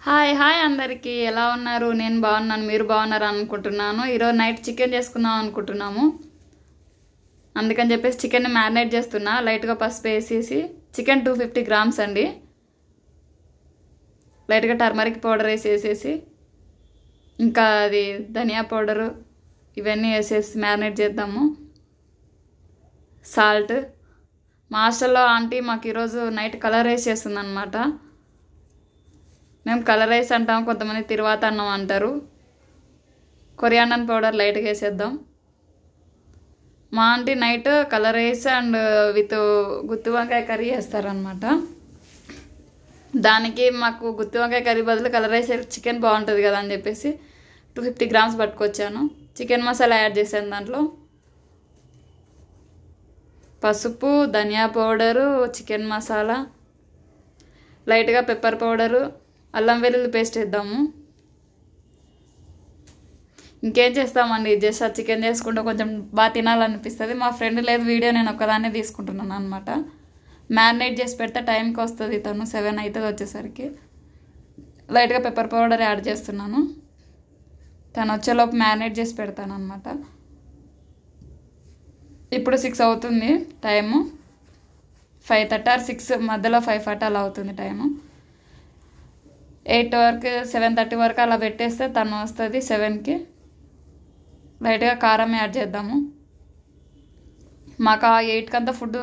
Hi hi అందరికీ ఎలా ఉన్నారు? నేను బాగున్నాను, మీరు బాగున్నారు అనుకుంటున్నాను. ఈరోజు నైట్ చికెన్ చేసుకుందాం అనుకుంటున్నాము. అందుకని చెప్పేసి చికెన్ని మ్యారినేట్ చేస్తున్నా. లైట్గా పసుపు వేసేసి చికెన్ 250 గ్రామ్స్ అండి. లైట్గా టర్మరిక్ పౌడర్ వేసేసి ఇంకా అది ధనియా పౌడరు ఇవన్నీ వేసేసి మ్యారినేట్ చేద్దాము. సాల్ట్. మా హాస్టల్లో ఆంటీ మాకు ఈరోజు నైట్ కలర్ రైస్ చేస్తుంది అనమాట. మేము కలర్ రైస్ అంటాం, కొంతమంది తిరువాత అన్నం అంటారు. కొరియాండర్ పౌడర్ లైట్గా వేసేద్దాం. మా aunty night colour rice and with గుత్తి వంకాయ కర్రీ చేస్తారనమాట. దానికి మాకు గుత్తి వంకాయ కర్రీ బదులు కలర్ రైస్ చికెన్ బాగుంటుంది కదా అని చెప్పేసి 250 గ్రామ్స్ పట్టుకొచ్చాను. చికెన్ మసాలా యాడ్ చేశాను. దాంట్లో పసుపు, ధనియా పౌడరు, చికెన్ మసాలా, లైట్గా పెప్పర్ పౌడరు, అల్లం వెల్లుల్లి పేస్ట్ వేద్దాము. ఇంకేం చేస్తామండి, జస్ట్ ఆ చికెన్ చేసుకుంటే కొంచెం బాగా తినాలనిపిస్తుంది. మా ఫ్రెండ్ లేదు, వీడియో నేను ఒక్కదాన్నే తీసుకుంటున్నాను అనమాట. మ్యారినేట్ చేసి పెడితే టైంకి వస్తుంది, తను 7 అవుతుంది వచ్చేసరికి. లైట్గా పెప్పర్ పౌడర్ యాడ్ చేస్తున్నాను. తను వచ్చేలోపు మ్యారినేట్ చేసి పెడతాను అనమాట. ఇప్పుడు 6 అవుతుంది టైము. 5:30 or 6 మధ్యలో 5:40 అలా అవుతుంది టైము. 8 వరకు 7:30 వరకు అలా పెట్టేస్తే తను వస్తుంది 7కి. లైట్గా కారం యాడ్ చేద్దాము. మాకు ఆ 8కి అంతా ఫుడ్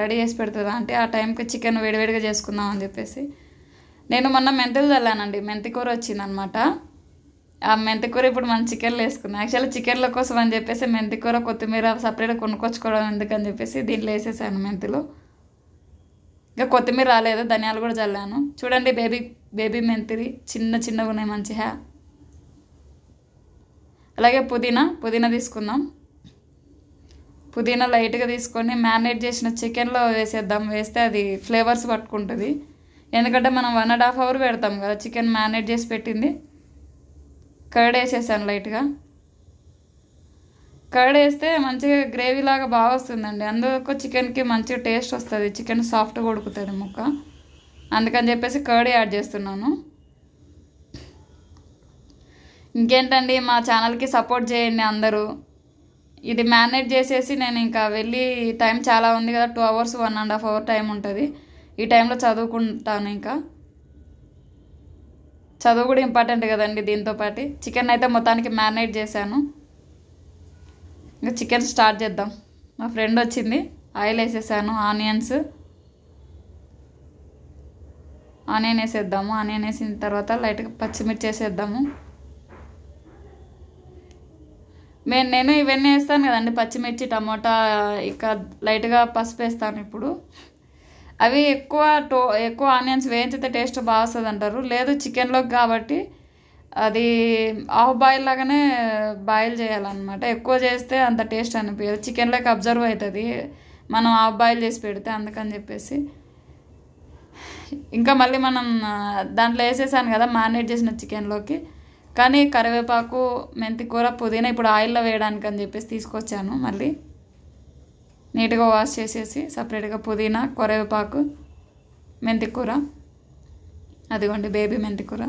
రెడీ చేసి పెడుతుంది అంటే ఆ టైంకి చికెన్ వేడివేడిగా చేసుకుందాం అని చెప్పేసి. నేను మొన్న మెంతులు చల్లానండి, మెంతి కూర వచ్చిందనమాట. ఆ మెంతి కూర ఇప్పుడు మనం చికెన్లో వేసుకున్నాం. యాక్చువల్లీ చికెన్ల కోసం అని చెప్పేసి మెంతి కూర కొత్తిమీర సపరేట్గా కొనుక్కొచ్చుకోవడం ఎందుకని చెప్పేసి దీంట్లో వేసేసాను మెంతులు. ఇంకా కొత్తిమీర రాలేదు, ధనియాలు కూడా చల్లాను. చూడండి బేబీ మెంతిరి చిన్నగా ఉన్నాయి మంచిగా. అలాగే పుదీనా తీసుకుందాం. పుదీనా లైట్గా తీసుకొని మ్యారినేట్ చేసిన చికెన్లో వేసేద్దాం. వేస్తే అది ఫ్లేవర్స్ పట్టుకుంటుంది. ఎందుకంటే మనం 1.5 hour పెడతాం కదా చికెన్ మ్యారినేట్ చేసి పెట్టింది. కర్డ్ వేసేసాను లైట్గా. కర్డ్ వేస్తే మంచిగా గ్రేవీ లాగా బాగా వస్తుందండి. అందుకు చికెన్కి మంచిగా టేస్ట్ వస్తుంది, చికెన్ సాఫ్ట్గా ఉడుకుతుంది ముక్క. అందుకని చెప్పేసి కర్డ్ యాడ్ చేస్తున్నాను. ఇంకేంటండి, మా ఛానల్కి సపోర్ట్ చేయండి అందరూ. ఇది మ్యారినేట్ చేసేసి నేను ఇంకా వెళ్ళి, టైం చాలా ఉంది కదా, 2 hours 1.5 hour టైం ఉంటుంది. ఈ టైంలో చదువుకుంటాను. ఇంకా చదువు కూడా ఇంపార్టెంట్ కదండి దీంతో పాటు. చికెన్ అయితే మొత్తానికి మ్యారినేట్ చేశాను. ఇంకా చికెన్ స్టార్ట్ చేద్దాం. మా ఫ్రెండ్ వచ్చింది, ఆయిల్ వేసేసాను. ఆనియన్ వేసేద్దాము. ఆనియన్ వేసిన తర్వాత లైట్గా పచ్చిమిర్చి వేసేద్దాము. నేను ఇవన్నీ వేస్తాను కదండి, పచ్చిమిర్చి, టమోటా, ఇక లైట్గా పసుపు వేస్తాను. ఇప్పుడు అవి ఎక్కువ ఆనియన్స్ వేయించితే టేస్ట్ బాగా వస్తుంది అంటారు. లేదు చికెన్లోకి కాబట్టి అది హాఫ్ బాయిల్ లాగానే బాయిల్ చేయాలన్నమాట. ఎక్కువ చేస్తే అంత టేస్ట్ అనిపించదు, చికెన్లోకి అబ్జర్వ్ అవుతుంది మనం హాఫ్ బాయిల్ చేసి పెడితే. అందుకని చెప్పేసి ఇంకా మళ్ళీ మనం దాంట్లో వేసేసాను కదా మ్యారినేట్ చేసిన చికెన్లోకి. కానీ కరివేపాకు, మెంతి కూర, పుదీనా ఇప్పుడు ఆయిల్లో వేయడానికి అని చెప్పేసి తీసుకొచ్చాను. మళ్ళీ నీట్గా వాష్ చేసేసి సపరేట్గా పుదీనా, కరివేపాకు, మెంతి కూర, అదిగోండి బేబీ మెంతి కూర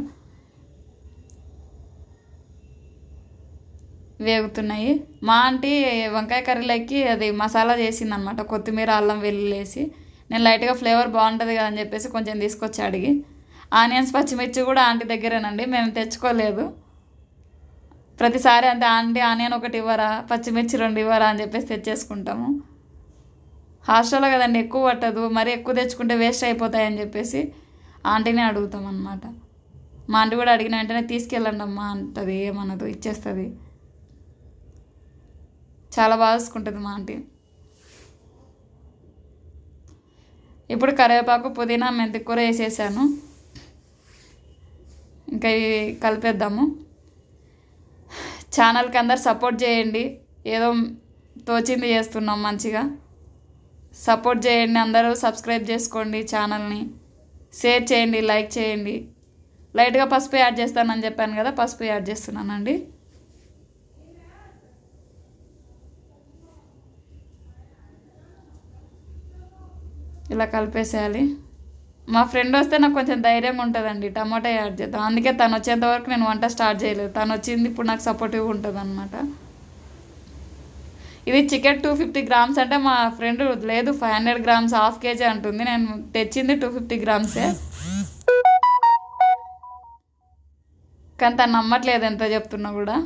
వేగుతున్నాయి. మా ఆంటీ వంకాయ కర్రీలోకి అది మసాలా చేసింది అనమాట, కొత్తిమీర, అల్లం వెల్లుల్లి వేసి. నేను లైట్గా ఫ్లేవర్ బాగుంటుంది కదా అని చెప్పేసి కొంచెం తీసుకొచ్చి అడిగి. ఆనియన్స్, పచ్చిమిర్చి కూడా ఆంటీ దగ్గరేనండి, మేము తెచ్చుకోలేదు. ప్రతిసారి అంతే, ఆంటీ ఆనియన్ 1 ఇవ్వరా, పచ్చిమిర్చి 2 ఇవ్వరా అని చెప్పేసి తెచ్చేసుకుంటాము. హాస్టల్లో కదండి ఎక్కువ పట్టదు, మరి ఎక్కువ తెచ్చుకుంటే వేస్ట్ అయిపోతాయని చెప్పేసి ఆంటీనే అడుగుతాం అన్నమాట. మా ఆంటీ కూడా అడిగిన వెంటనే తీసుకెళ్ళండి అమ్మా అంటది, ఏమన్నదు, ఇచ్చేస్తుంది. చాలా బాగా చూసుకుంటుంది మా ఆంటీ. ఇప్పుడు కరివేపాకు, పుదీనా, మెంతి కూర వేసేసాను. ఇంకా ఇవి కలిపేద్దాము. ఛానల్కి అందరు సపోర్ట్ చేయండి, ఏదో తోచింది చేస్తున్నాం, మంచిగా సపోర్ట్ చేయండి. అందరూ సబ్స్క్రైబ్ చేసుకోండి ఛానల్ని, షేర్ చేయండి, లైక్ చేయండి. లైట్గా పసుపు యాడ్ చేస్తానని చెప్పాను కదా, పసుపు యాడ్ చేస్తున్నానండి. ఇలా కలిపేసేయాలి. మా ఫ్రెండ్ వస్తే నాకు కొంచెం ధైర్యంగా ఉంటుందండి టమాటా యాడ్ చేద్దాం. అందుకే తను వచ్చేంత వరకు నేను వంట స్టార్ట్ చేయలేదు. తను వచ్చింది ఇప్పుడు నాకు సపోర్టివ్గా ఉంటుంది అనమాట. ఇది చికెన్ 250 గ్రామ్స్ అంటే మా ఫ్రెండ్ లేదు 500 గ్రామ్స్ హాఫ్ కేజీ అంటుంది. నేను తెచ్చింది 250 గ్రామ్సే. కానీ తను నమ్మట్లేదు ఎంత చెప్తున్నా కూడా.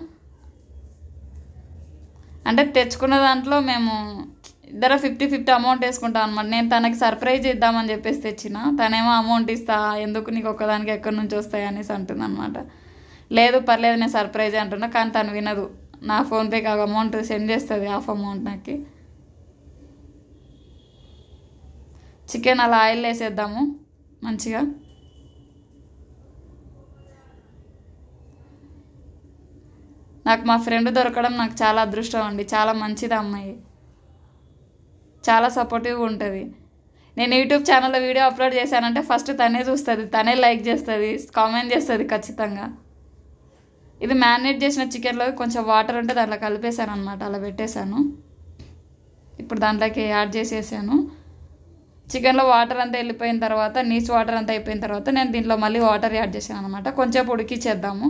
అంటే తెచ్చుకున్న దాంట్లో మేము ఇద్దరు 50-50 అమౌంట్ వేసుకుంటాం అనమాట. నేను తనకి సర్ప్రైజ్ ఇద్దామని చెప్పేసి తెచ్చిన. తనేమో అమౌంట్ ఇస్తా, ఎందుకు నీకు ఒక్కదానికి ఎక్కడి నుంచి వస్తాయి అనేసి అంటుంది అనమాట. లేదు పర్లేదు నేను సర్ప్రైజ్ అంటున్నా. కానీ తను వినదు. నా ఫోన్పేకి అమౌంట్ సెండ్ చేస్తుంది, హాఫ్ అమౌంట్ నాకు. చికెన్ అలా ఆయిల్ వేసేద్దాము మంచిగా. నాకు మా ఫ్రెండ్ దొరకడం నాకు చాలా అదృష్టం అండి. చాలా మంచిది అమ్మాయి, చాలా సపోర్టివ్గా ఉంటుంది. నేను యూట్యూబ్ ఛానల్లో వీడియో అప్లోడ్ చేశానంటే ఫస్ట్ తనే చూస్తుంది, తనే లైక్ చేస్తుంది, కామెంట్ చేస్తుంది ఖచ్చితంగా. ఇది మ్యారినేట్ చేసిన చికెన్లో కొంచెం వాటర్ ఉంటే దాంట్లో కలిపేశాను అనమాట, అలా పెట్టేశాను. ఇప్పుడు దాంట్లోకి యాడ్ చేసేసాను. చికెన్లో వాటర్ అంతా వెళ్ళిపోయిన తర్వాత, నీచు వాటర్ అంతా అయిపోయిన తర్వాత నేను దీంట్లో మళ్ళీ వాటర్ యాడ్ చేశాను అనమాట. కొంచెం ఉడికిచ్చేద్దాము.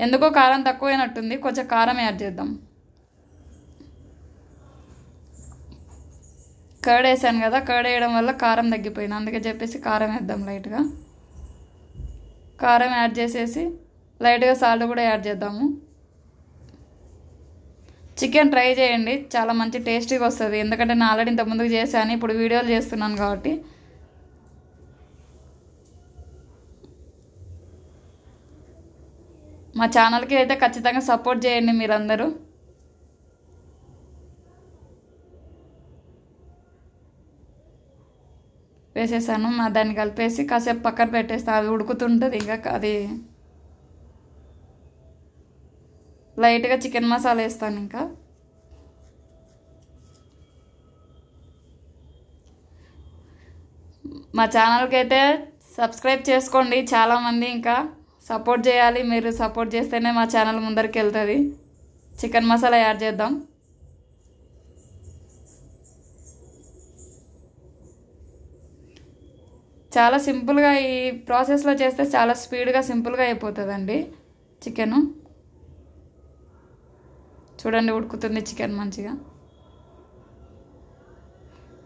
ఎందుకో కారం తక్కువైనట్టుంది, కొంచెం కారం యాడ్ చేద్దాం. కర్డ్ వేసాను కదా, కర్డ్ వేయడం వల్ల కారం తగ్గిపోయింది. అందుకే చెప్పేసి కారం వేద్దాం లైట్గా. కారం యాడ్ చేసేసి లైట్గా సాల్ట్ కూడా యాడ్ చేద్దాము. చికెన్ ట్రై చేయండి, చాలా మంచి టేస్టీగా వస్తుంది. ఎందుకంటే నేను ఆల్రెడీ ఇంతకుముందుకు చేశాను, ఇప్పుడు వీడియోలు చేస్తున్నాను కాబట్టి. మా ఛానల్కి అయితే ఖచ్చితంగా సపోర్ట్ చేయండి మీరందరూ. వేసేసాను. దాన్ని కలిపేసి కాసేపు పక్కన పెట్టేస్తాను. అది ఉడుకుతుంటుంది. ఇంకా అది లైట్గా చికెన్ మసాలా వేస్తాను. ఇంకా మా ఛానల్కి అయితే సబ్స్క్రైబ్ చేసుకోండి చాలామంది. ఇంకా సపోర్ట్ చేయాలి, మీరు సపోర్ట్ చేస్తేనే మా ఛానల్ ముందరికి వెళ్తుంది. చికెన్ మసాలా యాడ్ చేద్దాం. చాలా సింపుల్గా ఈ ప్రాసెస్లో చేస్తే చాలా స్పీడ్గా సింపుల్గా అయిపోతుందండి చికెను. చూడండి ఉడుకుతుంది చికెన్ మంచిగా.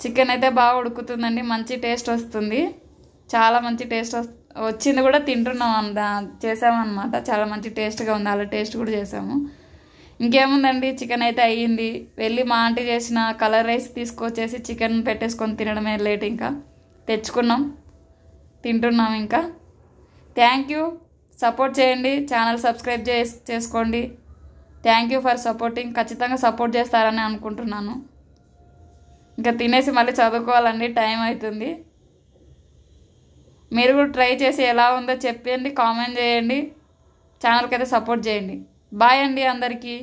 చికెన్ అయితే బాగా ఉడుకుతుందండి, మంచి టేస్ట్ వస్తుంది. చాలా మంచి టేస్ట్ వచ్చింది కూడా, తింటున్నాం చేసామన్నమాట. చాలా మంచి టేస్ట్గా ఉంది, అలా టేస్ట్ కూడా చేసాము. ఇంకేముందండి, చికెన్ అయితే అయ్యింది. వెళ్ళి మా ఆంటీ చేసిన కలర్ రైస్ తీసుకొచ్చేసి చికెన్ పెట్టేసుకొని తినడమే లేట్. ఇంకా తెచ్చుకున్నాం, తింటున్నాం. ఇంకా థ్యాంక్ యూ, సపోర్ట్ చేయండి, ఛానల్ సబ్స్క్రైబ్ చేసుకోండి. Thank you for supporting. ఖచ్చితంగా సపోర్ట్ చేస్తారని అనుకుంటున్నాను. ఇంకా తినేసి మళ్ళీ చదువుకోవాలండి, టైం అవుతుంది. మీరు కూడా ట్రై చేసి ఎలా ఉందో చెప్పండి, కామెంట్ చేయండి, ఛానల్కి అయితే సపోర్ట్ చేయండి. బాయ్ అండి అందరికీ.